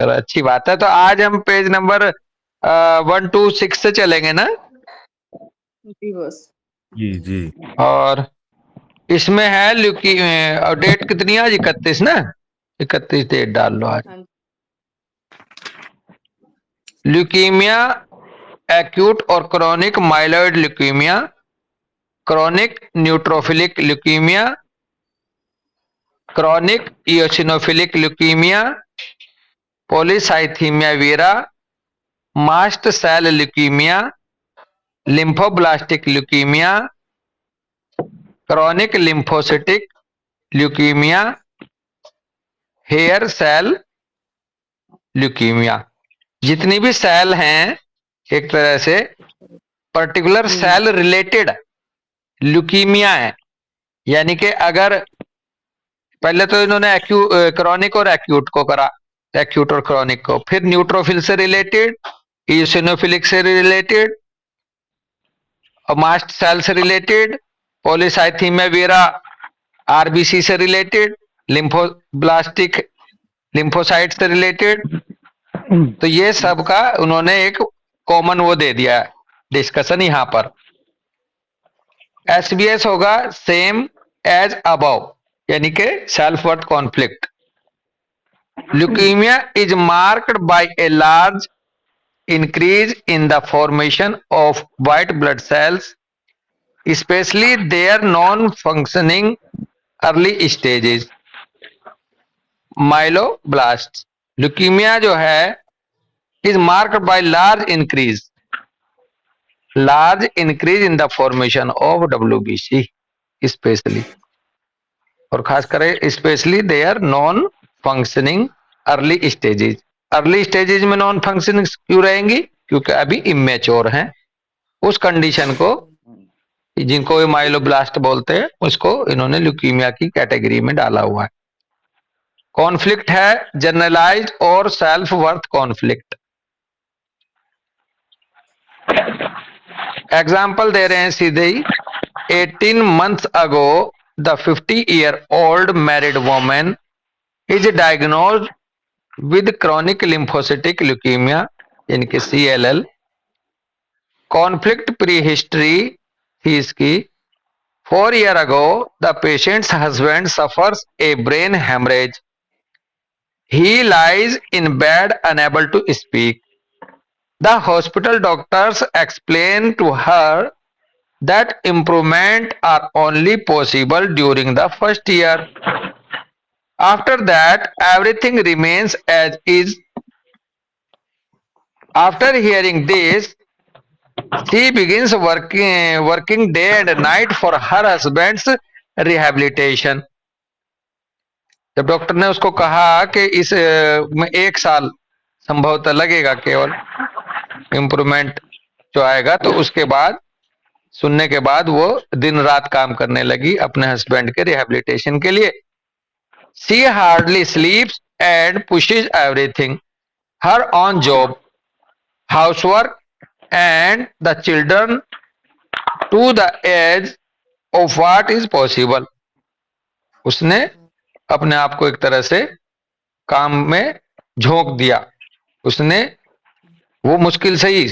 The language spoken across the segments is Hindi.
चलो अच्छी बात है। तो आज हम पेज नंबर 126 से चलेंगे ना। जी बस। जी जी। और इसमें है और डेट कितनी है आज? 31 ना। 31 डेट डाल लो आज। हाँ जी। ल्यूकीमिया, एक्यूट और chronic myeloid leukaemia, chronic neutrophilic leukaemia, chronic eosinophilic leukaemia, polycythaemia vera, mast cell leukaemia, lymphoblastic leukaemia, chronic lymphocytic leukaemia, hair cell leukaemia. जितनी भी सेल हैं एक तरह से पर्टिकुलर सेल रिलेटेड ल्यूकीमिया है। यानी कि अगर पहले तो इन्होंने क्रोनिक और एक्यूट को करा, एक्यूट और क्रोनिक को, फिर न्यूट्रोफिल से रिलेटेड, इयोसिनोफिलिक से रिलेटेड और मास्ट सेल से रिलेटेड, पॉलीसाइथीमिया वेरा आरबीसी से रिलेटेड, लिम्फोब्लास्टिक लिम्फोसाइट से रिलेटेड। तो ये सब का उन्होंने एक कॉमन वो दे दिया डिस्कशन यहां पर। एसबीएस होगा सेम एज अबव, यानी कि self worth conflict. Leukaemia is marked by a large increase in the formation of white blood cells, especially their non-functioning early stages, myeloblasts. Leukaemia जो है is marked by large increase in the formation of WBC, especially और खास करें specially their non functioning early stages. Early stages में नॉन फंक्शनिंग क्यों रहेंगी? क्योंकि अभी इमेच्योर हैं। उस कंडीशन को, जिनको माइलोब्लास्ट बोलते हैं, उसको इन्होंने ल्यूकीमिया की कैटेगरी में डाला हुआ है। कॉन्फ्लिक्ट है जनरलाइज्ड और सेल्फ वर्थ कॉन्फ्लिक्ट। एग्जाम्पल दे रहे हैं सीधे ही। 18 months ago the 50-year-old married woman is diagnosed with chronic lymphocytic leukemia, इनकी CLL। कॉन्फ्लिक्ट प्री हिस्ट्री थी इसकी। 4 years ago the patient's husband suffers a brain hemorrhage. He lies in bed unable to speak. The hospital doctors explain to her that improvement are only possible during the first year. After that everything remains as is. After hearing this, she begins working day and night for her husband's rehabilitation. जब डॉक्टर ने उसको कहा कि इस में 1 साल संभवतः लगेगा केवल इम्प्रूवमेंट जो आएगा, तो उसके बाद सुनने के बाद वो दिन रात काम करने लगी अपने हस्बैंड के रिहैबिलिटेशन के लिए। She hardly sleeps and pushes everything, her own job, housework and the children to the edge of what is possible. उसने अपने आप को एक तरह से काम में झोंक दिया। उसने वो मुश्किल से ही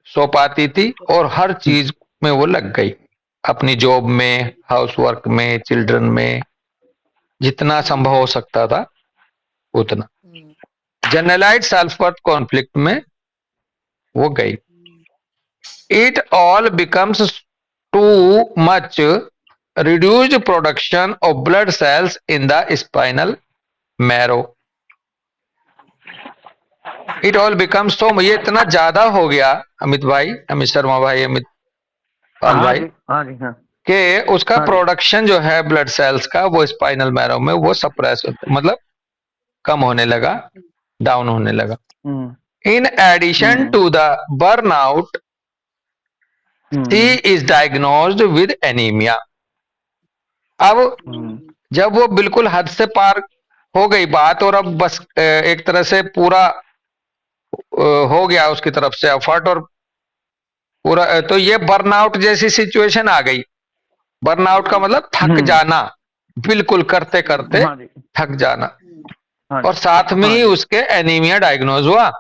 सो पाती थी और हर चीज में वो लग गई, अपनी जॉब में, हाउसवर्क में, चिल्ड्रन में, जितना संभव हो सकता था उतना। जनरलाइज्ड सेल्फ वर्थ कॉन्फ्लिक्ट में वो गई। It all becomes too much reduced production of blood cells in the spinal marrow. It all becomes so, ये इतना ज्यादा हो गया अमित भाई, अमित शर्मा भाई, अमित पाल भाई, कि उसका प्रोडक्शन जो है ब्लड सेल्स का वो स्पाइनल मैरो में वो सप्रेस मतलब कम होने लगा, डाउन होने लगा। In addition to the burnout she is diagnosed with anaemia. अब जब वो बिल्कुल हद से पार हो गई बात और अब बस एक तरह से पूरा हो गया उसकी तरफ से एफर्ट और पूरा, तो ये बर्नआउट जैसी सिचुएशन आ गई। बर्नआउट का मतलब थक जाना, बिल्कुल करते करते थक जाना। और साथ में ही उसके एनीमिया डायग्नोज हुआ।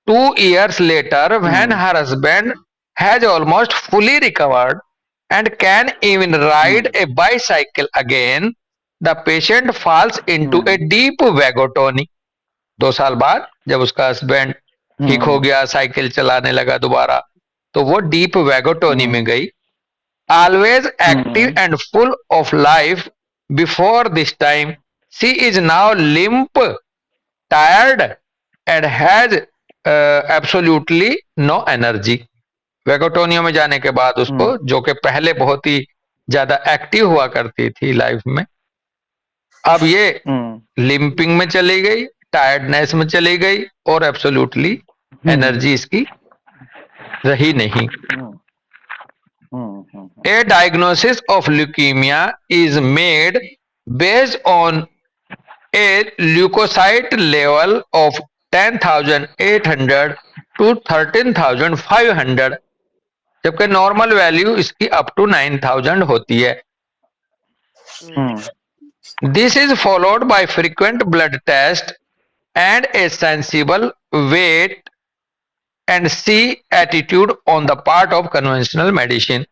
2 years later, when her husband has almost fully recovered and can even ride a bicycle again, the patient falls into a deep vagotony. 2 साल बाद जब उसका हस्बैंड ठीक हो गया, साइकिल चलाने लगा दोबारा, तो वो डीप वैगोटोनी में गई। Always active and full of life before this time, she is now limp, tired, and has absolutely no energy. वैगोटोनिया में जाने के बाद उसको, जो कि पहले बहुत ही ज्यादा एक्टिव हुआ करती थी लाइफ में, अब ये लिंपिंग में चली गई, टायर्डनेस में चली गई और एब्सोल्युटली एनर्जी इसकी रही नहीं। A diagnosis of leukemia is made based on a leukocyte level of 10,800 to 13,500, जबकि नॉर्मल वैल्यू इसकी अप टू 9,000 होती है। This is followed by frequent blood test and a sensible weight and see attitude on the part of conventional medicine.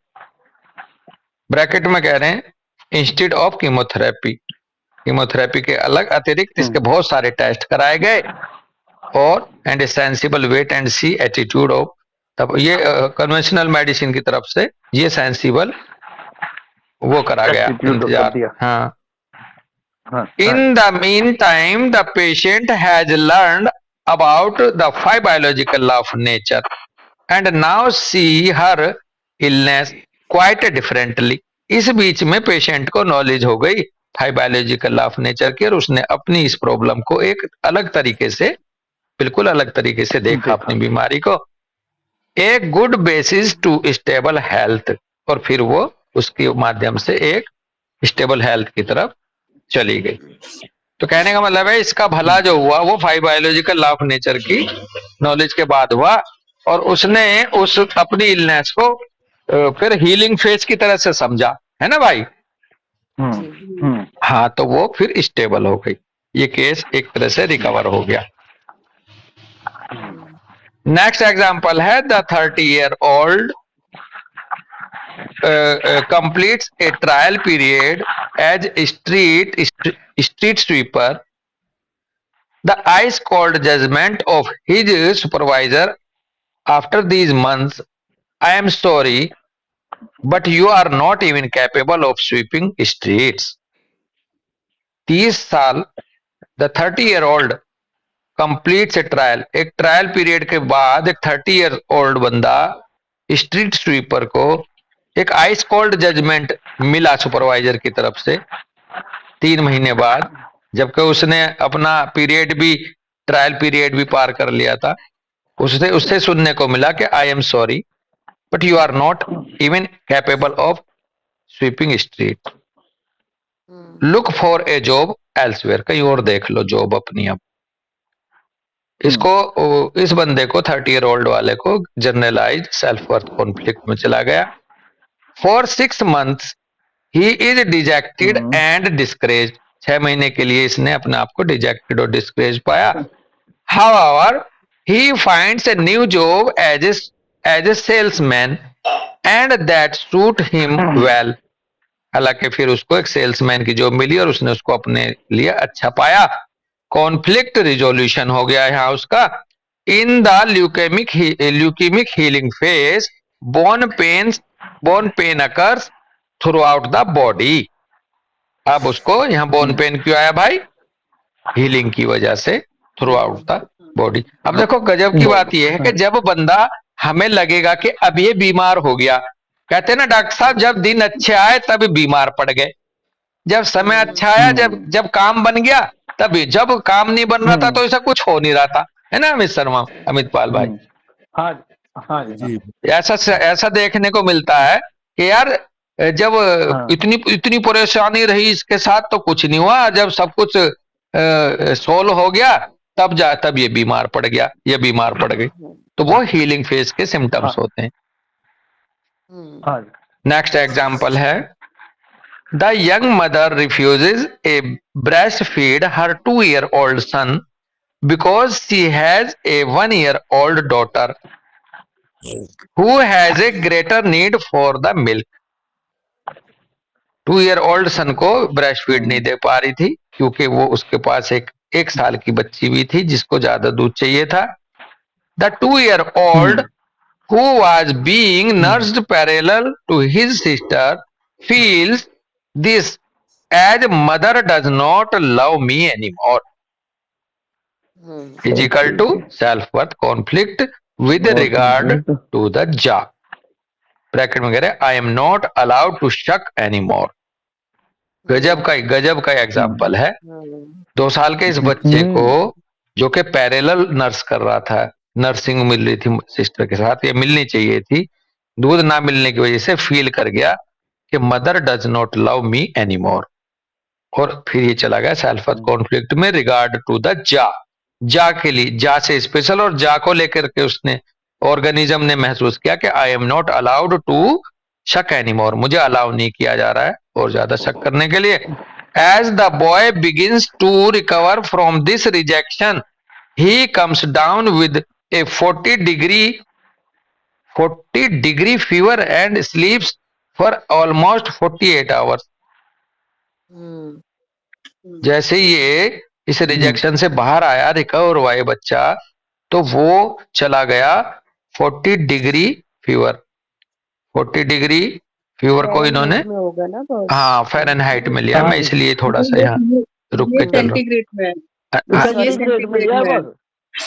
Bracket में कह रहे हैं इंस्टेड ऑफ कीमोथेरेपी, कीमोथेरेपी के अलग अतिरिक्त इसके बहुत सारे टेस्ट कराए गए और and sensible weight and see attitude of, तब ये कन्वेंशनल मेडिसिन की तरफ से ये सेंसिबल वो करा गया इंतजार। हाँ। In the meantime, the patient has learned about the 5 biological law of nature and now see her illness quite differently. इस बीच में पेशेंट को नॉलेज हो गई 5 बायोलॉजिकल लॉ ऑफ नेचर की और उसने अपनी इस प्रॉब्लम को एक अलग तरीके से, बिल्कुल अलग तरीके से देखा अपनी बीमारी को। एक good basis to stable health, और फिर वो उसके माध्यम से एक स्टेबल हेल्थ की तरफ चली गई। तो कहने का मतलब है इसका भला जो हुआ वो 5 बायोलॉजिकल लॉ ऑफ नेचर की नॉलेज के बाद हुआ और उसने उस अपनी इलनेस को फिर हीलिंग फेज की तरह से समझा, है ना भाई? हाँ, तो वो फिर स्टेबल हो गई, ये केस एक तरह से रिकवर हो गया। नेक्स्ट एग्जांपल है the 30-year-old completes a trial period as a street sweeper. The ice cold judgment of his supervisor after these months, I am sorry, but you are not even capable of sweeping streets. 30 साल, the 30-year-old completes a trial. एक ट्रायल पीरियड के बाद एक 30-year-old बंदा स्ट्रीट स्वीपर को एक आइस कोल्ड जजमेंट मिला सुपरवाइजर की तरफ से 3 महीने बाद, जबकि उसने अपना पीरियड भी, ट्रायल पीरियड भी पार कर लिया था। उससे सुनने को मिला कि I am sorry but you are not even capable of sweeping street, look for a job elsewhere, कहीं और देख लो जॉब अपनी। अब इसको, इस बंदे को 30-year-old वाले को जनरलाइज सेल्फ वर्थ कॉन्फ्लिक्ट में चला गया। For 6 months he is dejected and discourage, 6 महीने के लिए इसने अपने आप को डिजेक्टेड और डिस्करेज पाया। However he finds a new job as a salesman and that suit him well, हालांकि फिर उसको एक सेल्समैन की जॉब मिली और उसने उसको अपने लिए अच्छा पाया। कॉन्फ्लिक्ट रिजोल्यूशन हो गया यहाँ उसका। In the leukaemic healing phase bone pain occurs throughout the body. अब उसको यहाँ बोन पेन क्यों आया भाई? हीलिंग की वजह से थ्रू आउट द बॉडी। अब देखो गजब की बात यह है कि जब बंदा, हमें लगेगा कि अब ये बीमार हो गया, कहते हैं ना डॉक्टर साहब जब दिन अच्छे आए तब बीमार पड़ गए, जब समय अच्छा आया, जब काम बन गया तभी, जब काम नहीं बन रहा था तो ऐसा कुछ हो नहीं रहा था, है ना अमित शर्मा, अमित पाल भाई? हाँ जी। ऐसा देखने को मिलता है कि यार जब इतनी परेशानी रही इसके साथ तो कुछ नहीं हुआ, जब सब कुछ सोल्व हो गया तब ये बीमार पड़ गया, ये बीमार पड़ गई। तो वो हीलिंग फेज के सिम्टम्स होते हैं। नेक्स्ट एग्जाम्पल है The young mother refuses a breastfeed her 2-year-old son because she has a 1-year-old daughter who has a greater need for the milk. 2-year-old सन को ब्रेस्ट फीड नहीं दे पा रही थी क्योंकि वो उसके पास एक साल की बच्ची भी थी जिसको ज्यादा दूध चाहिए था. The 2-year-old who was being nursed parallel to his sister feels this as mother does not love me anymore is equal to self-worth conflict with regard to the jaw. Bracket में कह रहे I am not allowed to suck any more. गजब का एग्जाम्पल है. 2 साल के इस बच्चे को जो कि पैरेलल नर्स कर रहा था, नर्सिंग मिल रही थी सिस्टर के साथ, ये मिलनी चाहिए थी, दूध ना मिलने की वजह से फील कर गया कि mother does not love me any more. और फिर ये चला गया सेल्फ कॉन्फ्लिक्ट में रिगार्ड टू द जा के लिए, जा से स्पेशल और जा को लेकर के उसने ऑर्गेनिज्म ने महसूस किया कि I am not allowed to suck anymore, मुझे अलाउ नहीं किया जा रहा है और ज्यादा शक करने के लिए. As the boy begins to recover from this rejection he comes down with a 40 degree fever and sleeps for almost 48 hours. जैसे ये इस रिजेक्शन से बाहर आया, रिकवर हुआ ये बच्चा, तो वो चला गया 40 डिग्री फीवर. 40 डिग्री फीवर को इन्होंने हाँ फ़ारेनहाइट में लिया. मैं इसलिए थोड़ा सा यहाँ रुक के चल रहा हूँ.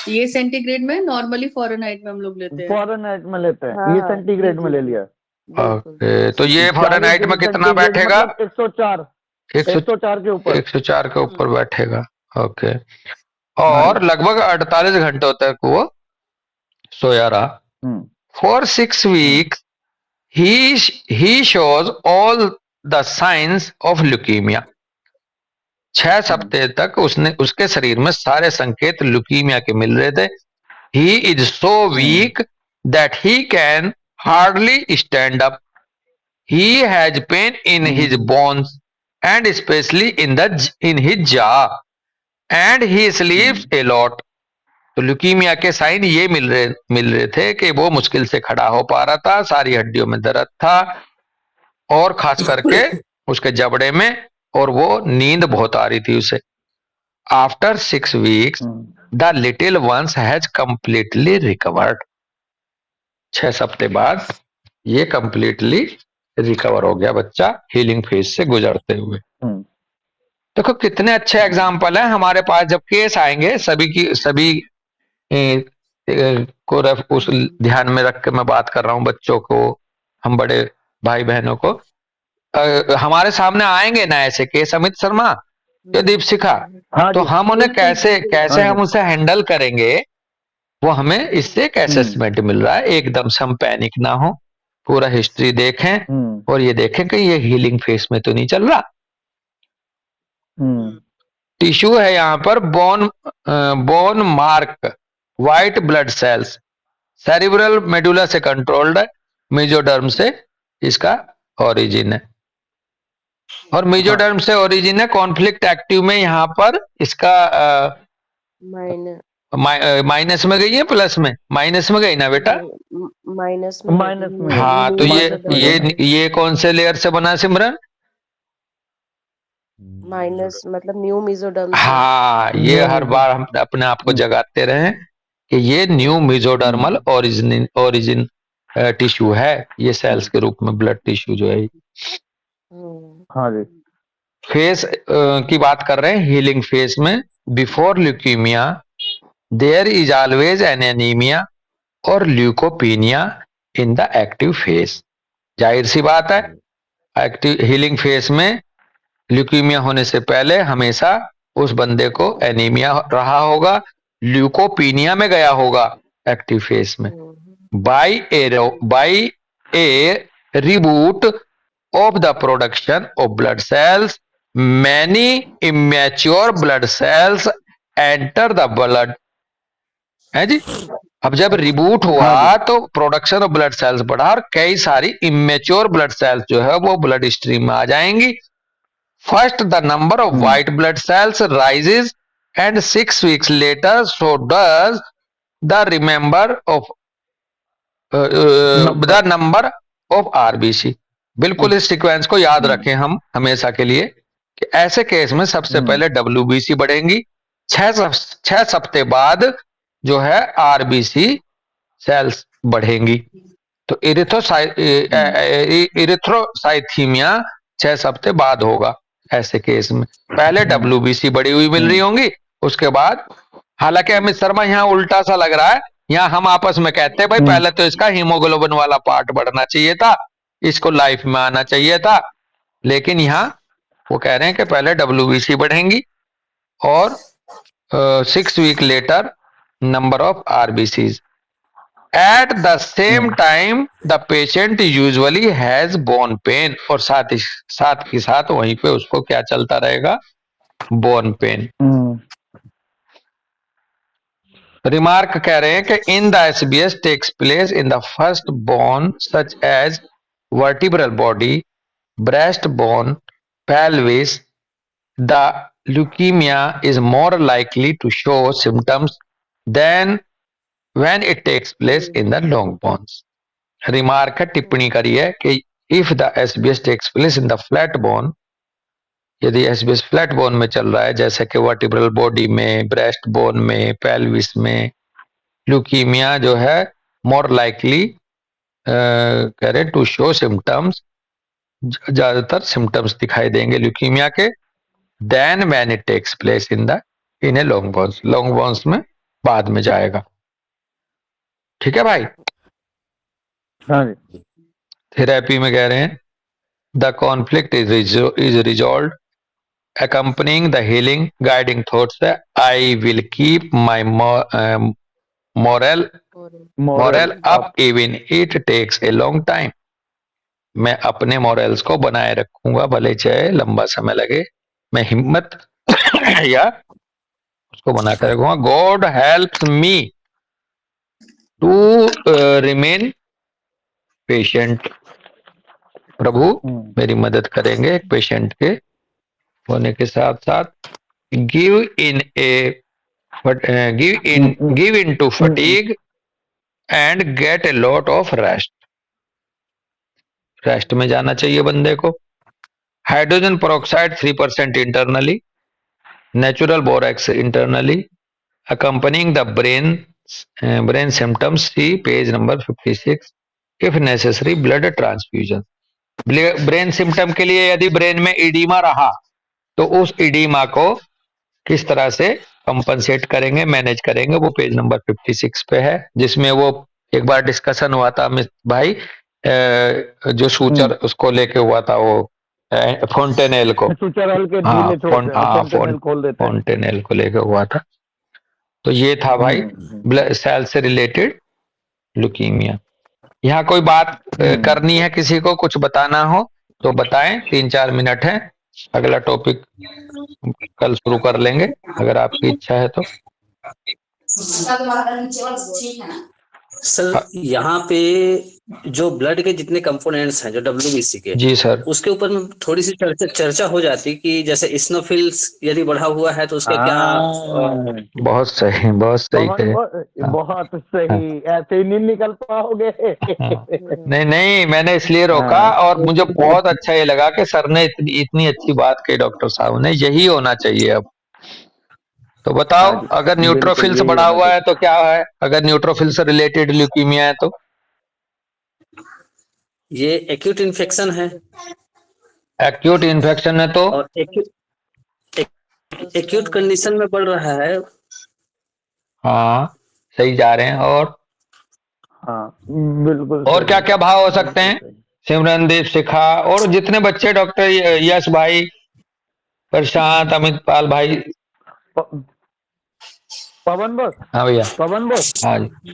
ये सेंटीग्रेड में, नॉर्मली फ़ारेनहाइट में हम लोग लेते हैं. फ़ारेनहाइट में लेते हैं, ये सेंटीग्रेड में ले लिया. ओके, तो ये फ़ारेनहाइट में कितना बैठेगा? 104 के ऊपर बैठेगा. ओके, और लगभग 48 घंटों तक वो सोया रहा. For 6 weeks he shows all the signs of leukemia. 6 हफ्ते तक उसके शरीर में सारे संकेत ल्यूकीमिया के मिल रहे थे. He is so weak that he can hardly stand up. He has pain in his bones and especially in his jaw and he sleeps a lot. तो ल्यूकीमिया के साइन ये मिल रहे थे कि वो मुश्किल से खड़ा हो पा रहा था, सारी हड्डियों में दर्द था और खास करके उसके जबड़े में, और वो नींद बहुत आ रही थी उसे. After 6 weeks the little ones has completely recovered. 6 हफ्ते बाद ये कंप्लीटली रिकवर हो गया बच्चा, हीलिंग फेज से गुजरते हुए. देखो कितने अच्छे एग्जाम्पल हैं हमारे पास. जब केस आएंगे सभी को उस ध्यान में रख के मैं बात कर रहा हूं. बच्चों को, हम बड़े भाई बहनों को, हमारे सामने आएंगे ना ऐसे केस अमित शर्मा या दीपशिखा, तो हम उन्हें कैसे हम उसे हैंडल करेंगे, वो हमें इससे एक असेसमेंट मिल रहा है. एकदम से हम पैनिक ना हो, पूरा हिस्ट्री देखें और ये देखें कि ये हीलिंग फेस में तो नहीं चल रहा. टिश्यू है यहाँ पर bone mark, white blood cells, cerebral medulla से कंट्रोल्ड है, मेजोडर्म से इसका ओरिजिन है. और मेजोडर्म से ओरिजिन है. कॉन्फ्लिक्ट एक्टिव में यहाँ पर इसका माइनस में गई है, प्लस में, माइनस में गई ना बेटा? माइनस में. हाँ, तो ये कौन से लेयर से बना सिमरन? माइनस मतलब न्यू मेसोडर्म. हाँ, ये हर बार हम अपने आप को जगाते रहे कि ये न्यू मेसोडर्मल ओरिजिन टिश्यू है, ये सेल्स के रूप में ब्लड टिश्यू जो है. हाँ जी. फेस की बात कर रहे हैं, हीलिंग फेस में. Before leukaemia there is always an anaemia और leucopenia in the active phase. जाहिर सी बात है, एक्टिव हीलिंग फेस में ल्यूकीमिया होने से पहले हमेशा उस बंदे को एनीमिया रहा होगा, ल्यूकोपीनिया में गया होगा एक्टिव फेस में. By a reboot of the production of blood cells many immature blood cells enter the blood. है जी. अब जब रिबूट हुआ तो प्रोडक्शन ऑफ ब्लड सेल्स बढ़ा और कई सारी इमेच्योर ब्लड सेल्स जो है वो ब्लड स्ट्रीम में आ जाएंगी First, the number of white blood cells rises, and 6 weeks later, so does the the number of RBC. बिल्कुल इस सीक्वेंस को याद रखें हम हमेशा के लिए कि ऐसे केस में सबसे पहले WBC बढ़ेंगी, 6 हफ्ते बाद जो है RBC सेल्स बढ़ेंगी। तो इरिथ्रोसाइथीमिया 6 हफ्ते बाद होगा। ऐसे केस में पहले WBC बढ़ी हुई मिल रही होंगी, उसके बाद, हालांकि अमित शर्मा यहाँ उल्टा सा लग रहा है, यहाँ हम आपस में कहते हैं भाई पहले तो इसका हीमोग्लोबिन वाला पार्ट बढ़ना चाहिए था, इसको लाइफ में आना चाहिए था, लेकिन यहाँ वो कह रहे हैं कि पहले WBC बढ़ेंगी और 6 weeks later number of RBCs. At the same time the patient usually has bone pain, और साथ ही साथ वहीं पे उसको क्या चलता रहेगा, bone pain. रिमार्क कह रहे हैं कि in the SBS takes place in the first bone such as vertebral body, breast bone, pelvis. The leukemia is more likely to show symptoms than when it takes place in the long bones. Remark है, टिप्पणी करी है कि if the SBS takes place in the flat bone, यदि SBS फ्लैट बोन में चल रहा है जैसे कि वर्टिब्रल बॉडी में, ब्रेस्ट बोन में, पेल्विस में, ल्यूकीमिया जो है मोर लाइकली कह रहे टू शो सिम्टम्स, ज्यादातर सिम्टम्स दिखाई देंगे ल्यूकीमिया के, then when it takes place in a long bones, long bones में बाद में जाएगा। ठीक है भाई। हाँ जी। थेरेपी में कह रहे हैं the conflict is resolve accompanying the healing, guiding thoughts है I will keep my morale up even it takes a long time. मैं अपने morals को बनाए रखूंगा भले चाहे लंबा समय लगे, मैं हिम्मत या उसको बनाकर रखूंगा। God helps me to remain patient. प्रभु मेरी मदद करेंगे एक पेशेंट के होने के साथ साथ। Give in to fatigue and get a lot of rest, rest में जाना चाहिए बंदे को। Hydrogen peroxide 3% internally, natural borax internally, accompanying the brain symptoms, see page number 56। If necessary blood transfusion, brain symptom के लिए यदि ब्रेन में इडीमा रहा तो उस इडीमा को किस तरह से कंपनसेट करेंगे, मैनेज करेंगे, वो पेज नंबर 56 पे है, जिसमें वो एक बार डिस्कशन हुआ था अमित भाई, जो सूचर उसको लेके हुआ था, वो फोंटेनेल को, फोंटेनेल को लेके हुआ था। तो ये था भाई सेल से रिलेटेड ल्यूकीमिया। यहाँ कोई बात करनी है, किसी को कुछ बताना हो तो बताएं, 3-4 मिनट है, अगला टॉपिक कल शुरू कर लेंगे अगर आपकी इच्छा है तो। सर यहाँ पे जो ब्लड के जितने कंपोनेंट्स हैं जो WBC के, जी सर, उसके ऊपर में थोड़ी सी चर्चा हो जाती कि जैसे इस्नोफिल्स यदि बढ़ा हुआ है तो उसका क्या। बहुत सही, बहुत सही थे, बहुत सही, ऐसे ही नहीं निकल पाओगे। नहीं नहीं, मैंने इसलिए रोका और मुझे बहुत अच्छा ये लगा कि सर ने इतनी अच्छी बात कही, डॉक्टर साहब ने, यही होना चाहिए अब। तो बताओ अगर न्यूट्रोफिल्स बढ़ा हुआ है तो क्या है, अगर न्यूट्रोफिल से रिलेटेड ल्यूकीमिया है तो ये एक्यूट इन्फेक्शन है। एक्यूट इन्फेक्शन है तो एक्यूट कंडीशन में बढ़ रहा है। हाँ सही जा रहे हैं। और हाँ बिल्कुल। और क्या क्या भाव हो सकते हैं, सिमरनदीप, शिखा और जितने बच्चे, डॉक्टर यश भाई, प्रशांत, अमित पाल भाई, पवन बस। हाँ भैया, पवन बस। हाँ जी।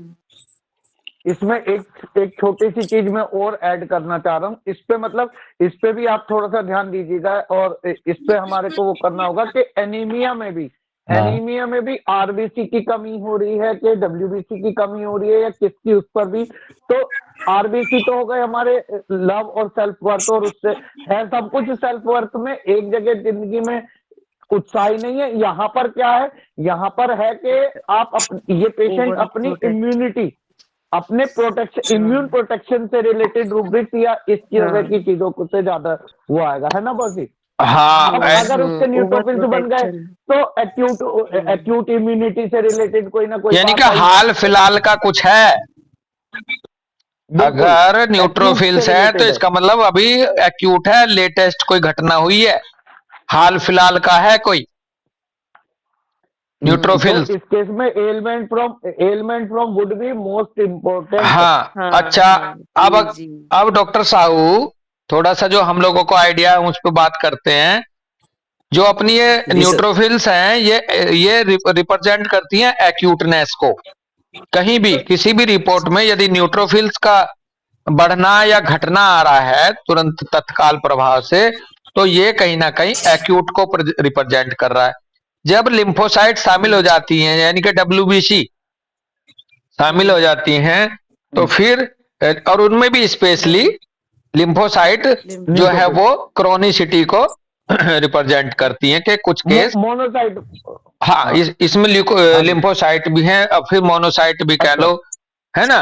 इसमें एक छोटी सी चीज मैं और ऐड करना चाह रहा हूँ, इस पे मतलब इस पे भी आप थोड़ा सा ध्यान दीजिएगा, और इस पे हमारे को वो करना होगा कि एनीमिया में भी एनीमिया में भी आरबीसी की कमी हो रही है कि डब्ल्यूबीसी की कमी हो रही है या किसकी, उस पर भी। तो आरबीसी तो हो गए हमारे लव और सेल्फ वर्थ, और उससे है सब कुछ सेल्फ वर्थ में, एक जगह जिंदगी में उत्साह ही नहीं है। यहाँ पर क्या है, यहाँ पर है कि ये पेशेंट अपनी इम्यूनिटी, अपने प्रोटेक्शन, इम्यून प्रोटेक्शन से रिलेटेड रूब्रिक्स या इस तरह की चीजों को से ज्यादा वो आएगा, है ना बॉसी? हाँ, अब अगर उसके न्यूट्रोफिल्स बन गए तो एक्यूट इम्यूनिटी से रिलेटेड कोई ना कोई, यानी कि हाल फिलहाल का कुछ है। अगर न्यूट्रोफिल्स है तो इसका मतलब अभी एक्यूट है, लेटेस्ट कोई घटना हुई है, हाल फिलहाल का है कोई न्यूट्रोफिल्स। तो इस केस में element from would be most important. हाँ, अच्छा। अब डॉक्टर साहू थोड़ा सा जो हम लोगों को आइडिया है उस पर बात करते हैं। जो अपनी ये न्यूट्रोफिल्स हैं, ये रिप्रेजेंट करती हैं एक्यूटनेस को। कहीं भी किसी भी रिपोर्ट में यदि न्यूट्रोफिल्स का बढ़ना या घटना आ रहा है तुरंत तत्काल प्रभाव से, तो ये कहीं ना कहीं एक्यूट को रिप्रेजेंट कर रहा है। जब लिम्फोसाइट शामिल हो जाती हैं, यानी कि डब्ल्यूबीसी शामिल हो जाती हैं, तो फिर और उनमें भी स्पेशली लिम्फोसाइट जो है वो क्रोनिसिटी को रिप्रेजेंट करती हैं कि कुछ केस मोनोसाइट। हाँ, इसमें लिम्फोसाइट भी हैं, और फिर मोनोसाइट भी कह लो, है ना?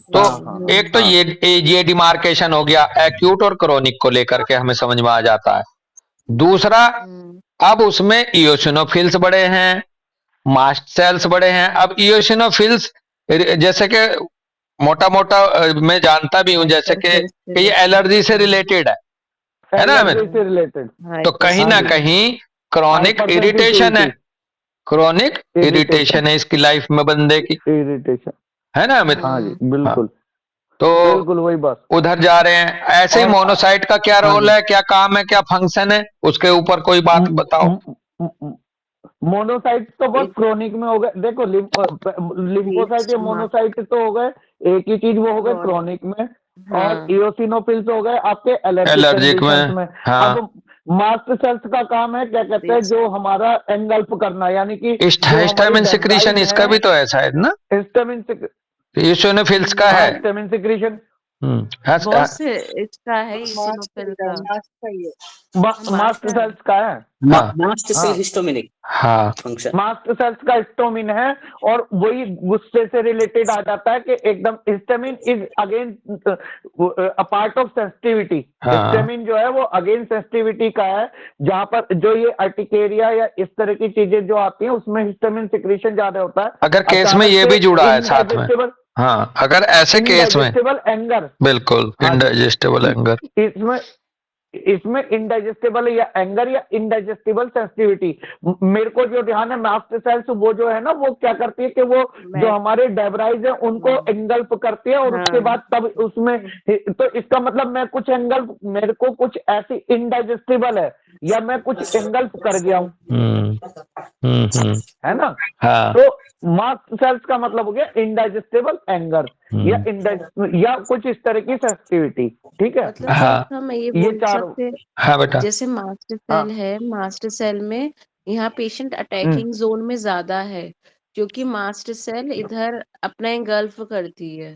तो एक तो ये डिमार्केशन हो गया एक्यूट और क्रोनिक को लेकर के, हमें समझ में आ जाता है। दूसरा, अब उसमें इयोसिनोफिल्स बड़े हैं, मास्ट सेल्स बड़े हैं। अब इयोसिनोफिल्स जैसे कि मोटा मोटा मैं जानता भी हूं, जैसे कि ये एलर्जी से रिलेटेड है ना अमित? तो कहीं ना कहीं क्रोनिक इरिटेशन है, क्रोनिक इरिटेशन है इसकी लाइफ में बंदे की, इरिटेशन है ना अमित? हाँ जी, बिल्कुल। तो बिल्कुल वही बात, उधर जा रहे हैं। ऐसे ही मोनोसाइट का क्या रोल है, क्या काम है, क्या फंक्शन है, उसके ऊपर कोई बात बताओ। मोनोसाइट तो बहुत क्रोनिक में हो गए। देखो लिम्फोसाइट या मोनोसाइट तो हो गए एक ही चीज, वो हो गए क्रोनिक में, और इयोसिनोफिल्स हो गए आपके एलर्जिक में। हाँ। अब मास्ट सेल्स का काम है, क्या कहते हैं, जो हमारा एंगल्फ करना, यानी कि हिस्टामिन सिक्रीशन, इसका भी तो है शायद ना? हिस्टामिन इयोसिनोफिल्स का है, हिस्टामिन सिक्रीशन इसका है, मास्ट सेल्स का है, mast cell histaminic function, mast cells का हिस्टोमिन है, और वही गुस्से से रिलेटेड आ जाता है कि एकदम histamine is again a part of sensitivity. Histamine जो है वो अगेन सेंसिटिविटी का है, जहां पर जो ये अर्टिकेरिया या इस तरह की चीजें जो आती हैं उसमें हिस्टामिन सिक्रीशन ज्यादा होता है। अगर केस में ये भी जुड़ा है साथ में, हाँ, अगर ऐसे केस में एंगर, बिल्कुल इनडाइजेस्टेबल एंगर, इसमें इनडाइजेस्टेबल या एंगर या इनडाइजेस्टेबल सेंसिटिविटी। मेरे को जो ध्यान है, मास्ट सेल्स वो जो है ना, वो क्या करती है कि वो जो हमारे डेब्राइज है उनको एंगल्फ करती है, और उसके बाद तब उसमें, तो इसका मतलब मैं कुछ एंगल्फ, मेरे को कुछ ऐसी इनडाइजेस्टेबल है या मैं कुछ एंगल्फ कर गया हूँ, है ना? हाँ। तो मास्ट सेल्स का मतलब हो गया इनडाइजेस्टेबल एंगर या कुछ इस तरह की सेंसिटिविटी, ठीक है? मतलब हम ये बोल सकते हैं, हाँ बेटा, जैसे मास्ट सेल है, मास्ट सेल में यहाँ पेशेंट अटैकिंग जोन में ज्यादा है, क्योंकि मास्ट सेल इधर अपना एंगल्फ करती है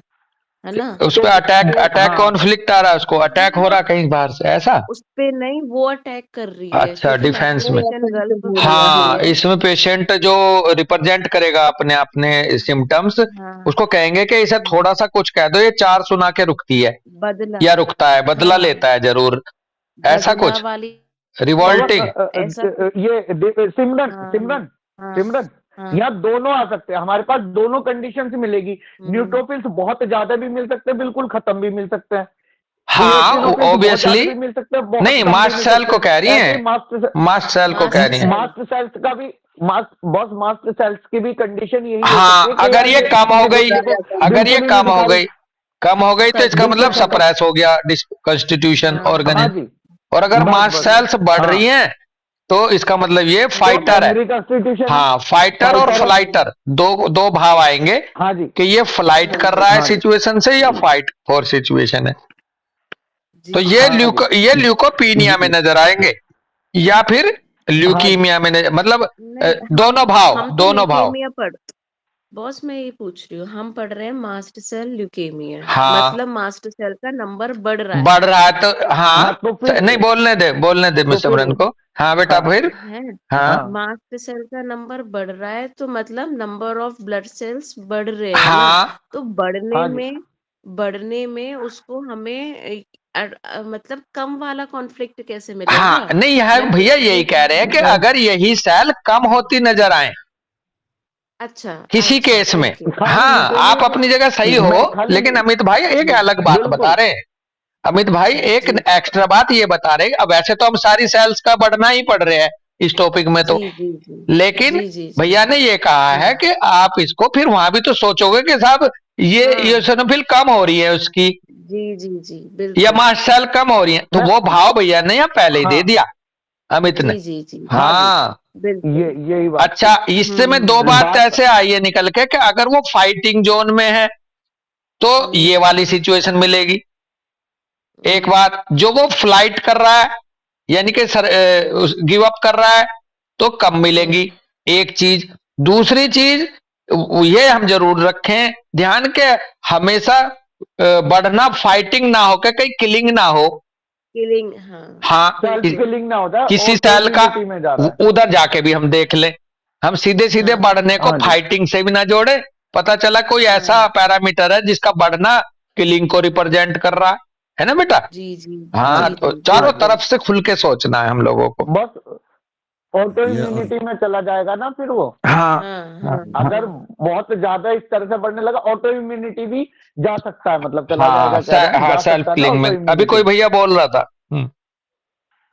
ना? उस पे अटैक कॉन्फ्लिक्ट आ रहा है, उसको अटैक हो रहा कहीं बाहर से, ऐसा? उस पे नहीं, वो अटैक कर रही है। अच्छा, डिफेंस में। हाँ, इसमें पेशेंट जो रिप्रेजेंट करेगा अपने सिम्टम्स, उसको कहेंगे कि इसे थोड़ा सा कुछ कह दो, ये 4 सुना के रुकती है, बदला या रुकता है, बदला लेता है जरूर, ऐसा कुछ रिवॉल्टिंग। ये सिमरन यहाँ दोनों आ सकते हैं, हमारे पास दोनों कंडीशंस मिलेगी। न्यूट्रोफिल्स बहुत ज्यादा भी मिल सकते हैं, बिल्कुल खत्म भी मिल सकते हैं। हाँ, ऑब्वियसली नहीं, मास्ट सेल को कह रही है, मास्ट सेल को कह रही है। मास्ट सेल्स का भी मास्ट सेल्स की भी कंडीशन यही। हाँ, अगर ये कम हो गई, कम हो गई तो इसका मतलब सप्रेस हो गया कॉन्स्टिट्यूशन ऑर्गेनिज्म। और अगर मास्ट सेल्स बढ़ रही हैं तो इसका मतलब ये फाइटर है। हाँ, फाइटर और फ्लाइटर दो भाव आएंगे कि ये फ्लाइट कर रहा है सिचुएशन से या फाइट फॉर सिचुएशन है। तो ये ल्यूकोपीनिया में नजर आएंगे, या फिर ल्यूकीमिया में मतलब नहीं, दोनों भाव, हम तो दोनों भाव। ल्यूकेमिया पढ़ बॉस, मैं ये पूछ रही हूँ, हम पढ़ रहे हैं मास्ट सेल ल्यूकेमिया, हाँ, मतलब मास्ट सेल का नंबर बढ़ रहा बढ़ रहा है तो हाँ हाँ, तो फिर नहीं बोलने दे तो मिस फिर सिमरन को। हाँ बेटा हाँ फिर। है। हाँ हाँ मास्ट सेल का नंबर बढ़ रहा है तो मतलब नंबर ऑफ ब्लड सेल्स बढ़ रहे हैं ना, हाँ तो हाँ जी बढ़ने में उसको हमें मतलब कम वाला कॉन्फ्लिक्ट कैसे हाँ, मिलेगा? नहीं है मैं तो भैया, यही ये कह रहे हैं कि नहीं, अगर यही सेल कम होती नजर आए अच्छा किसी अच्छा, केस में, ओके। खाली हाँ आप ल्यूकेमिया अपनी जगह सही की हो, मैं खाली लेकिन अमित भाई एक जी अलग बात बता बिल्कुल रहे हैं। अमित भाई एक जी एक्स्ट्रा बात ये बता रहे हैं, अब वैसे तो हम सारी सेल्स का बढ़ना ही पड़ रहे हैं इस टॉपिक में जी तो, जी जी लेकिन जी जी जी भैया ने ये कहा है हम्म, कि आप इसको फिर वहां भी तो सोचोगे कि साहब ये हाँ eosinophil कम हो रही है उसकी, जी जी जी या बिल्कुल। मास्ट सेल कम हो रही है, तो मैं वो भाव भैया ने यहाँ पहले ही दे हाँ दिया अमित ने। जी जी जी जी हाँ जी हाँ, बिल्कुल। यही बात अच्छा, थी इससे में दो बात बात ऐसे आई है निकल के कि अगर वो फाइटिंग जोन में है तो ये हम्म वाली सिचुएशन मिलेगी। एक हम्म बात, जो वो फ्लाइट कर रहा है यानी कि सर गिव अप कर रहा है तो कम मिलेंगी, हम्म एक चीज। दूसरी चीज ये हम जरूर रखें ध्यान के, हमेशा बढ़ना फाइटिंग ना हो के कहीं किलिंग ना हो। किलिंग, हाँ हाँ, सेल्फ कि, बिल्कुल। किलिंग ना होता है किसी ऑटो सेल का इम्यूनिटी में जा रहा है उधर जाके भी हम देख लें, हम सीधे सीधे हाँ बढ़ने को हाँ जी फाइटिंग से भी ना जोड़े, पता चला कोई ऐसा हाँ पैरामीटर है जिसका बढ़ना किलिंग को रिप्रेजेंट कर रहा है ना बेटा। जी जी हाँ हाँ, जी जी तो जी हाँ चारों जी बिल्कुल। तरफ से खुल के सोचना है हम लोगों को। बस ऑटो भैया और इम्यूनिटी में चला जाएगा ना फिर वो हाँ हाँ हाँ हाँ अगर हाँ बहुत ज्यादा इस तरह से बढ़ने लगा ऑटो इम्यूनिटी भी जा सकता है मतलब चला हाँ, जाएगा कह रहे हैं हाँ जा सेल्फ सकता है ना किलिंग में ऑटो अभी कोई इम्यूनिटी भैया बोल रहा था।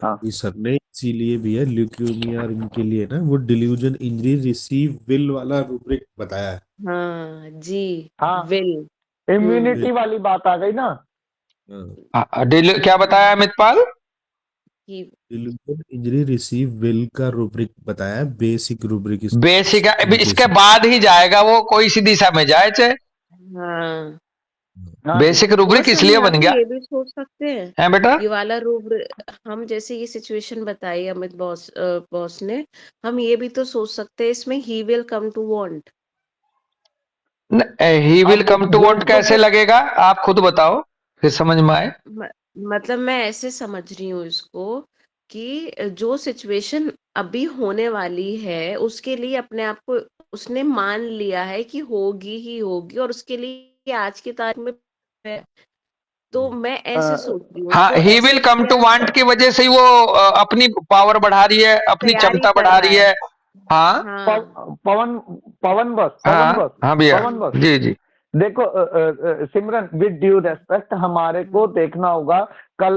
हाँ इस सर ने इसीलिए भैया ल्यूकेमिया और इनके लिए ना वो डिल्यूजन इंजरी रिसीव विल वाला रूब्रिक बताया है। हाँ जी हाँ विल। इम्यूनिटी वाली बात आ गई ना हाँ, क्या बताया अमित पाल? कि डिल्यूजन इंजरी रिसीव विल का रूब्रिक बताया है, बेसिक रूब्रिक बेसिक अभी इनके इसके से। बाद ही जाएगा वो, कोई सी दिशा में जाए चाहे। हाँ हाँ जी बेसिक रूब्रिक बॉस, हम इसलिए यहाँ बन पे गया ये भी सोच सकते हैं, है बेटा। ये वाला रूप, हम जैसे ये सिचुएशन बताई अमित बॉस ने, हम ये भी तो सोच सकते हैं इसमें he will come to want. He will अब कम टू वो वांट तो कैसे फिर लगेगा, आप खुद बताओ फिर समझ में आए। म- मतलब मैं ऐसे समझ रही हूँ इसको कि जो सिचुएशन अभी होने वाली है उसके लिए अपने आप को उसने मान लिया है कि होगी ही होगी, और उसके लिए आज की तारीख में है। तो मैं ऐसे सोच रही हूँ हाँ, उसको ही ऐसे will come to express want की वजह से ही वो अपनी पावर बढ़ा रही है, अपनी तैयारी क्षमता कर बढ़ा रहा रही है। है। हाँ पवन पवन बस हाँ हाँ भैया, पवन बस जी जी। देखो सिमरन विद ड्यू रेस्पेक्ट हमारे को देखना होगा कल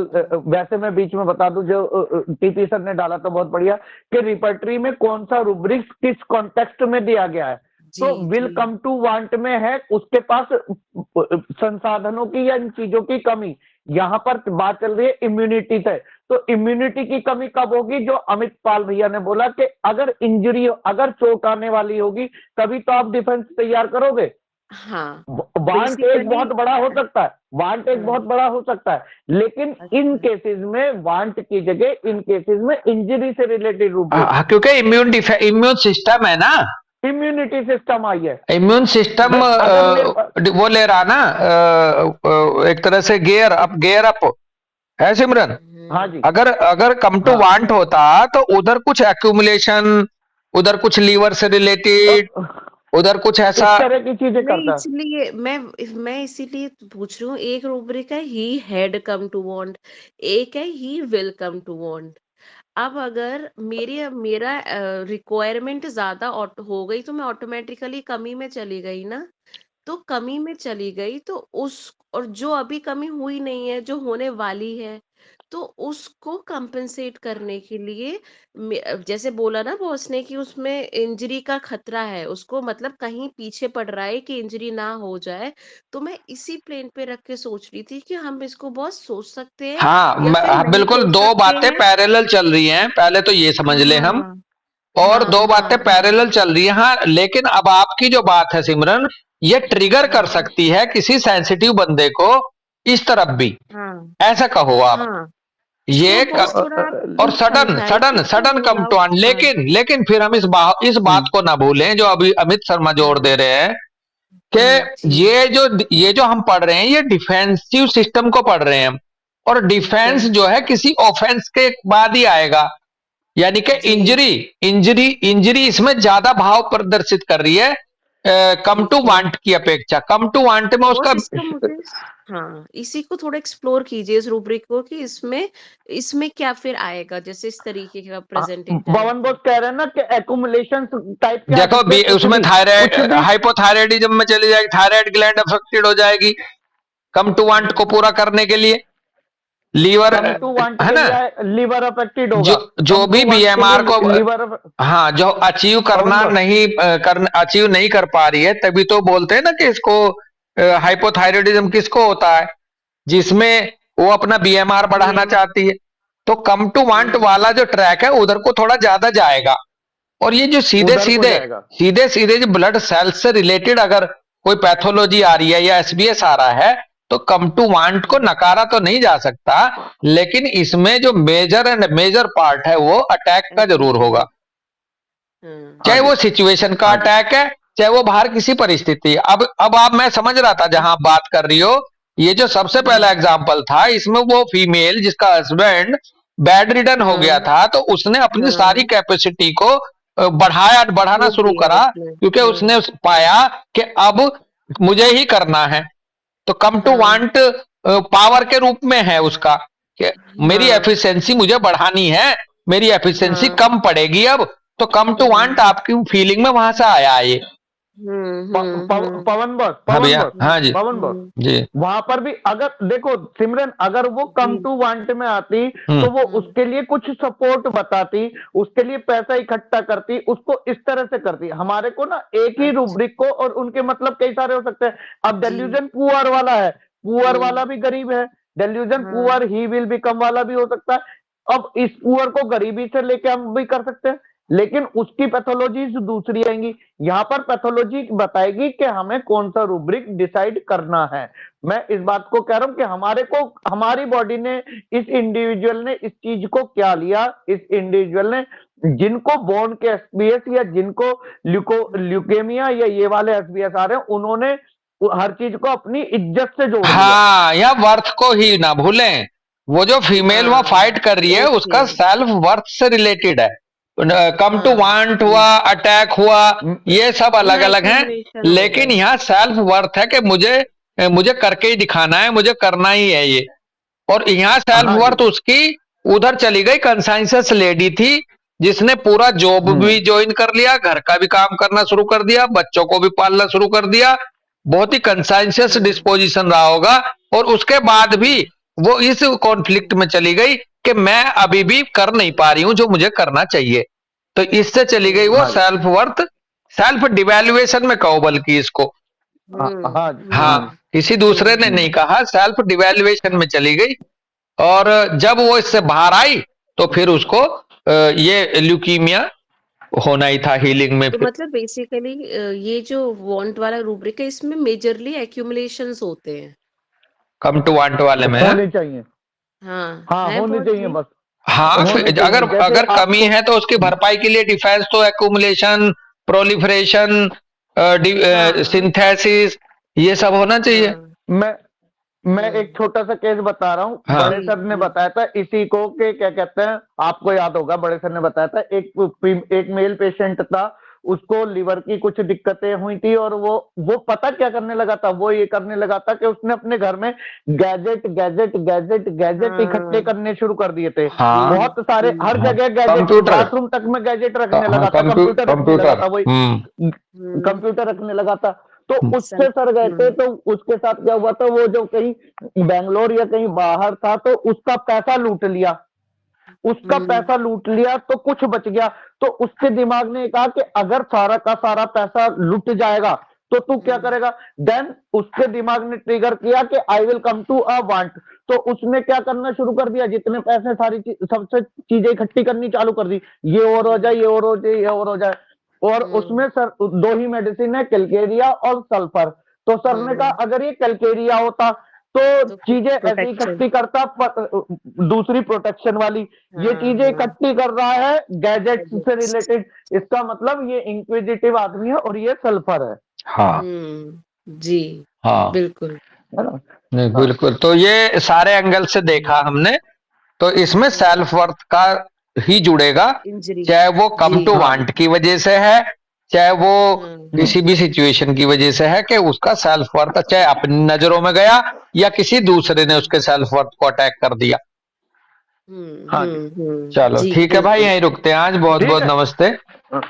वैसे मैं बीच में बता दूं जो टीपी सर ने डाला तो बहुत बढ़िया कि रिपर्टरी में कौन सा रूब्रिक्स किस कॉन्टेक्स्ट में दिया गया है जी तो विल जी कम टू वांट में है उसके पास संसाधनों की या इन चीजों की कमी यहाँ पर बात चल रही है इम्यूनिटी से तो इम्यूनिटी की कमी कब होगी जो अमित पाल भैया ने बोला कि अगर इंजरी अगर चोट आने वाली होगी तभी तो आप डिफेंस तैयार करोगे हाँ वांट एक बेसिकली बहुत बड़ा हो सकता है वांट एक हाँ बहुत बड़ा हो सकता है लेकिन इन अच्छा केसेस में वांट की जगह इन केसेस में इंजरी से रिलेटेड रूप क्योंकि इम्यून सिस्टम है ना, इम्यूनिटी सिस्टम आई है इम्यून सिस्टम अगर मेरे पास वो ले रहा ना, एक तरह से गेयर अप है सिमरन। हाँ जी अगर अगर कम टू हाँ वांट होता तो उधर कुछ एक्यूमुलेशन, उधर कुछ लीवर से रिलेटेड, तो उधर कुछ इस ऐसा। तरह की चीजें नहीं, करता है इसलिए मैं इसीलिए पूछ रही हूँ, एक रूब्रिक है he had come to want, एक है he will come to want. अब अगर मेरा रिक्वायरमेंट ज्यादा हो गई तो मैं ऑटोमेटिकली कमी में चली गई ना, तो कमी में चली गई तो उस, और जो अभी कमी हुई नहीं है जो होने वाली है, तो उसको कंपनसेट करने के लिए जैसे बोला ना बॉस ने कि उसमें इंजरी का खतरा है, उसको मतलब कहीं पीछे पड़ रहा है कि इंजरी ना हो जाए, तो मैं इसी प्लेन पे रख के सोच रही थी कि हम इसको बॉस सोच सकते हैं हाँ, या फिर नहीं बिल्कुल सोच दो सकते बातें हैं। पैरेलल चल रही हैं, पहले तो ये समझ ले हम, हाँ और हाँ दो हाँ बातें हाँ पैरेलल चल रही हैं। हाँ, लेकिन अब आपकी जो बात है सिमरन, ये ट्रिगर कर हाँ सकती है किसी सेंसिटिव बंदे को इस तरफ भी, हाँ ऐसा कहो आप। हाँ ये तो बॉस थोड़ा आप और सडन समझाएंगे सडन इसको sudden come roll to out. On, लेकिन फिर हम इस बात को ना भूलें जो अभी अमित शर्मा जोर दे रहे हैं कि जी ये जो हम पढ़ रहे हैं ये डिफेंसिव सिस्टम को पढ़ रहे हैं हम, और डिफेंस जो है किसी ऑफेंस के बाद ही आएगा, यानी कि जी इंजरी इसमें ज्यादा भाव प्रदर्शित कर रही है कम टू ठीक है वांट की अपेक्षा। कम टू वांट में उसका बॉस, इसका मुझे हाँ इसी को थोड़ा एक्सप्लोर कीजिए इस रूब्रिक को कि इसमें इसमें क्या फिर आएगा, जैसे इस तरीके का प्रेजेंटेड पवन बोस कह रहे हैं ना कि एक्यूमुलेशन टाइप के आ देखो सकते हैं, कुछ उसमें भी थायराइड कुछ भी हाइपोथायराइडिज्म में चली जाएगी, थायराइड ग्लैंड अफेक्टेड हो जाएगी कम टू वांट को पूरा करने के लिए। लीवर कम टू वांट है के ना, लिए लीवर अफेक्टेड होगा, जो कम भी टू वांट के बीएमआर को लिए लीवर हाँ जो अचीव पवन करना बोस नहीं अचीव नहीं कर पा रही है, तभी तो बोलते हैं ना कि इसको हाइपोथायराइडिज्म किसको होता है, जिसमें वो अपना बीएमआर बढ़ाना चाहती है। तो कम टू वांट वाला जो ट्रैक है उधर को थोड़ा ज्यादा जाएगा, और ये जो सीधे उधर को सीधे जाएगा। सीधे सीधे जो ब्लड सेल्स से रिलेटेड अगर कोई पैथोलॉजी आ रही है या एसबीएस आ रहा है तो कम टू वांट को नकारा तो नहीं जा सकता, लेकिन इसमें जो मेजर पार्ट है वो अटैक का जरूर होगा, चाहे वो सिचुएशन का अटैक है चाहे वो बाहर किसी परिस्थिति। अब आप मैं समझ रहा था जहां आप बात कर रही हो, ये जो सबसे पहला एग्जाम्पल था इसमें वो फीमेल जिसका हस्बैंड बेड रिडन हो गया था तो उसने अपनी सारी कैपेसिटी को बढ़ाना रोक शुरू दिया करा, उसने। क्योंकि उसने पाया कि अब मुझे ही करना है। तो कम टू वांट पावर के रूप में है उसका कि मेरी एफिशिएंसी मुझे बढ़ानी है, मेरी एफिशिएंसी कम पड़ेगी अब, तो कम टू वांट आपकी फीलिंग में वहां से आया है ये। पवन बोस हाँ भैया, हाँ जी पवन बोस जी वहां पर भी अगर देखो सिमरन, अगर वो कम टू वांट में आती तो वो उसके लिए कुछ सपोर्ट बताती, उसके लिए पैसा इकट्ठा करती, उसको इस तरह से करती। हमारे को ना एक ही रूब्रिक को और उनके मतलब कई सारे हो सकते हैं। अब डेल्यूजन पुअर वाला है, पुअर वाला भी गरीब है, delusion poor he will become वाला भी हो सकता है। अब इस पुअर को गरीबी से लेके हम भी कर सकते हैं, लेकिन उसकी पैथोलॉजी दूसरी आएंगी। यहाँ पर पैथोलॉजी बताएगी कि हमें कौन सा रूब्रिक डिसाइड करना है। मैं इस बात को कह रहा हूं कि हमारी बॉडी ने, इस इंडिविजुअल ने इस चीज को क्या लिया, इस इंडिविजुअल ने जिनको बोन के एसबीएस या जिनको ल्यूकेमिया या ये वाले एसबीएस आ रहे हैं, उन्होंने हर चीज को अपनी इज्जत से जोड़ दिया। हाँ, या वर्थ को ही ना भूलें, वो जो फीमेल वहां फाइट कर रही है उसका सेल्फ वर्थ से रिलेटेड है। कम टू वांट हुआ, अटैक हुआ, ये सब अलग अलग हैं, लेकिन यहाँ सेल्फ वर्थ है कि मुझे करके ही दिखाना है, मुझे करना ही है ये। और यहाँ सेल्फ वर्थ उसकी उधर चली गई, कंसाइंसस लेडी थी जिसने पूरा जॉब भी ज्वाइन कर लिया, घर का भी काम करना शुरू कर दिया, बच्चों को भी पालना शुरू कर दिया, बहुत ही कंसाइंसस डिस्पोजिशन रहा होगा, और उसके बाद भी वो इस कॉन्फ्लिक्ट में चली गई कि मैं अभी भी कर नहीं पा रही हूं जो मुझे करना चाहिए। तो इससे चली गई वो सेल्फ वर्थ, सेल्फ डिवैल्यूएशन में कहो बल्कि इसको, हाँ किसी दूसरे ने नहीं कहा, सेल्फ डिवैल्यूएशन में चली गई। और जब वो इससे बाहर आई तो फिर उसको ये ल्यूकीमिया होना ही था हीलिंग में। तो मतलब बेसिकली ये जो वांट वाला रूब्रिक है इसमें मेजरली एक्यूमुलेशंस होते हैं कम टू वांट वाले में होने चाहिए, हाँ होने चाहिए बस। हाँ अगर कमी है तो उसकी भरपाई के लिए डिफेंस तो एक्यूमुलेशन, प्रोलिफरेशन, सिंथेसिस, ये सब होना चाहिए। मैं एक छोटा सा केस बता रहा हूँ। बड़े सर ने बताया था इसी को कि क्या कहते हैं, आपको याद होगा, बड़े सर ने बताया था एक मेल पेशेंट था, उसको लिवर की कुछ दिक्कतें हुई थी और वो पता क्या करने लगा था, वो ये करने लगा था कि उसने अपने घर में गैजेट इकट्ठे करने शुरू कर दिए थे। बहुत सारे, हर जगह गैजेट, बाथरूम तक में गैजेट रखने लगा था, कंप्यूटर रखने लगा था, वही कंप्यूटर रखने लगा था। तो उससे सर गए थे, तो उसके साथ क्या हुआ था, वो जो कहीं बेंगलोर या कहीं बाहर था तो उसका पैसा लूट लिया, तो कुछ बच गया। तो उसके दिमाग ने कहा कि अगर सारा का सारा पैसा लुट जाएगा तो तू क्या करेगा। देन उसके दिमाग ने ट्रिगर किया कि I will come to a want. तो उसने क्या करना शुरू कर दिया, जितने पैसे सारी सबसे चीजें इकट्ठी करनी चालू कर दी, ये और हो जाए, ये और हो जाए, ये और हो जाए। और उसमें सर 2 ही मेडिसिन है, कैलकेरिया और सल्फर। तो सर ने कहा अगर ये कैलकेरिया होता तो तो चीजें ऐसे प्रोटेक्शन। इकट्ठी करता दूसरी प्रोटेक्शन वाली, ये चीजें इकट्ठी कर रहा है गैजेट्स से रिलेटेड। इसका मतलब ये इंक्विजिटिव आदमी है और ये सल्फर है। हाँ जी हाँ बिल्कुल। है ना? नहीं हाँ बिल्कुल, तो ये सारे एंगल से देखा हमने, तो इसमें सेल्फ वर्थ का ही जुड़ेगा, इंजरी। चाहे वो कम जी। टू हाँ वांट की वजह से है, चाहे वो हम्म, किसी भी सिचुएशन की वजह से है, कि उसका सेल्फ वर्थ चाहे अपनी नजरों में गया या किसी दूसरे ने उसके सेल्फ वर्थ को अटैक कर दिया। हाँ जी चलो जी ठीक है भाई, बिल्कुल। यहीं रुकते हैं आज। बहुत ठीक बहुत है। नमस्ते,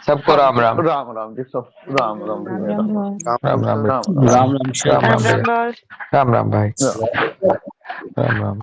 सबको राम सबको राम। राम राम जी, सब राम राम राम भैया, राम। राम राम राम राम बेटा, राम राम राम राम राम श्याम। राम भैया, राम राम भाई, राम। राम राम।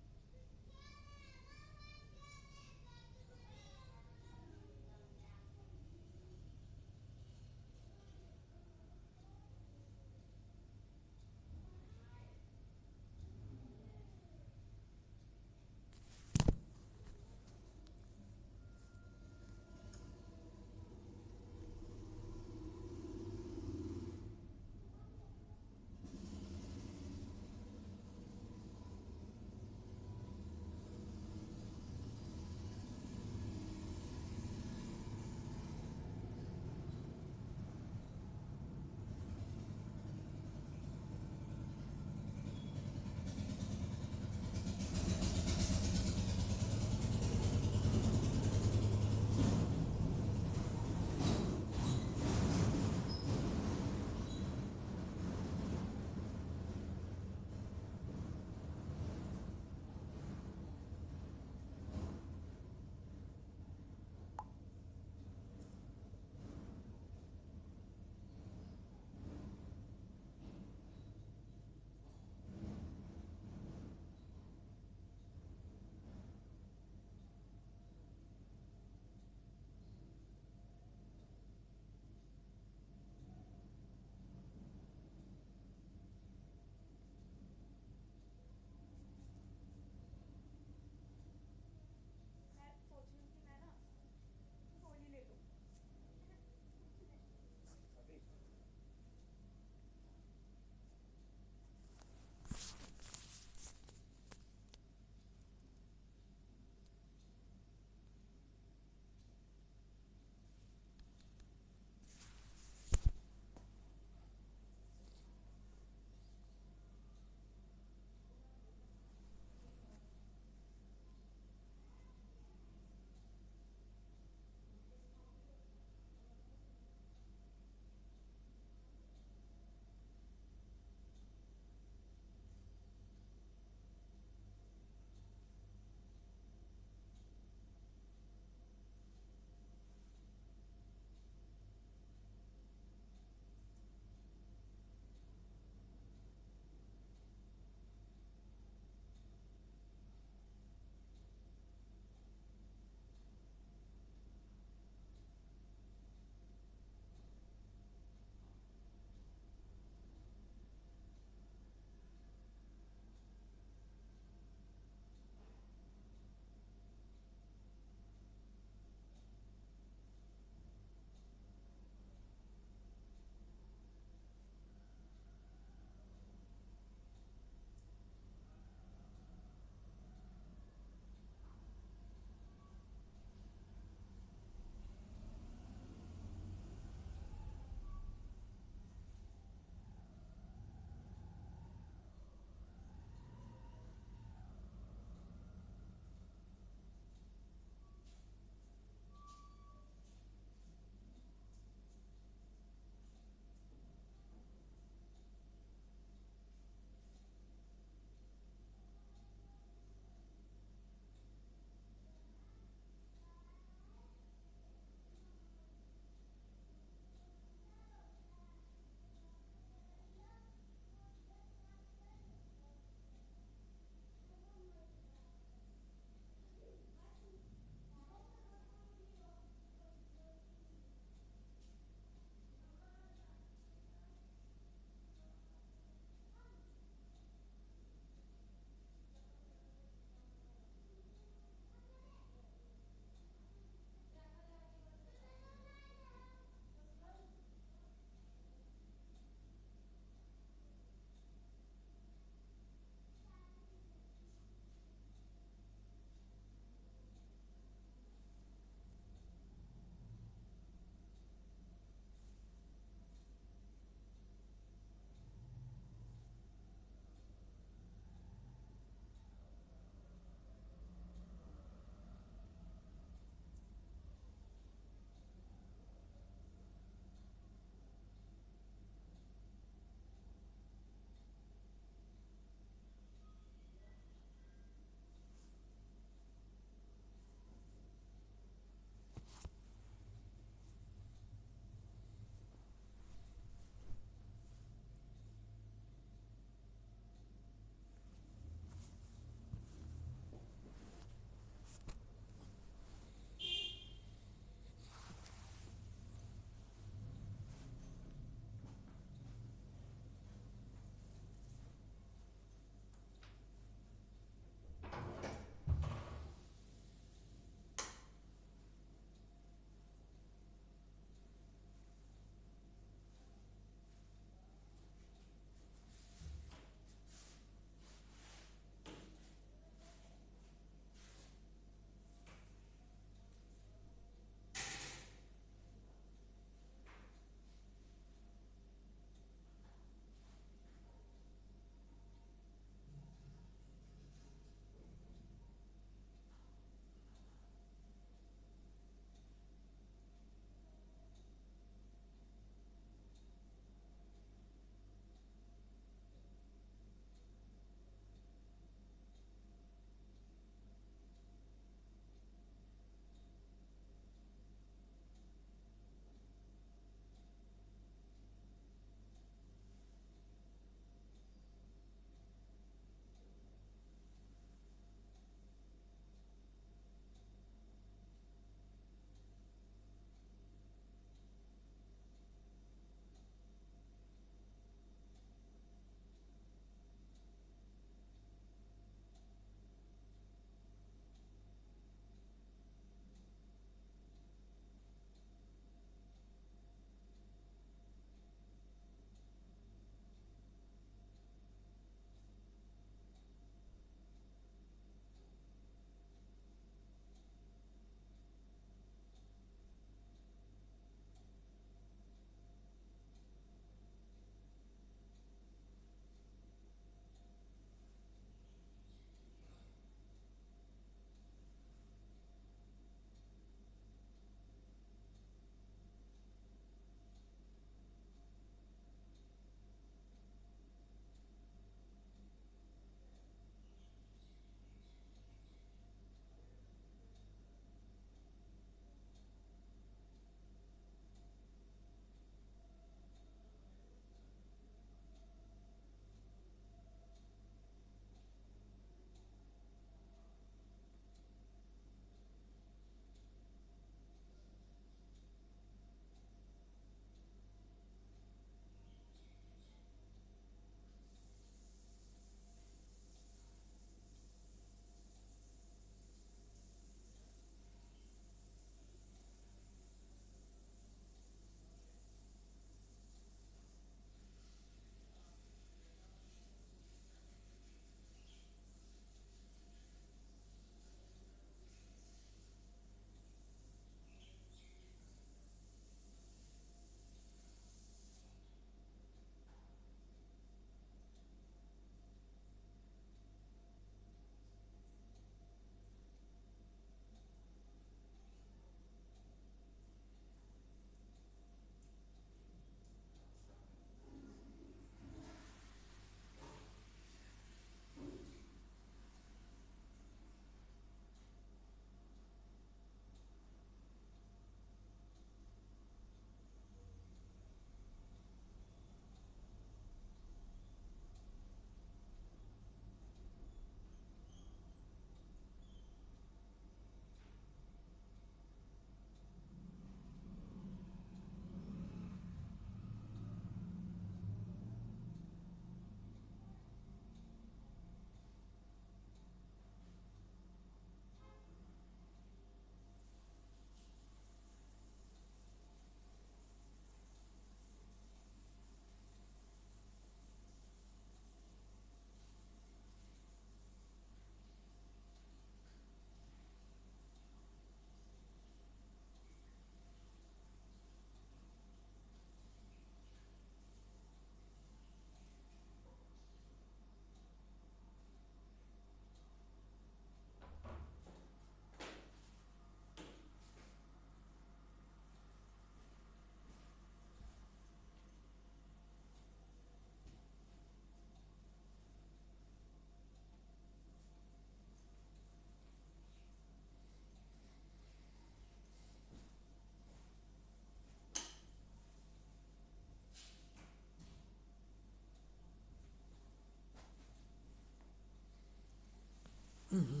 हम्म।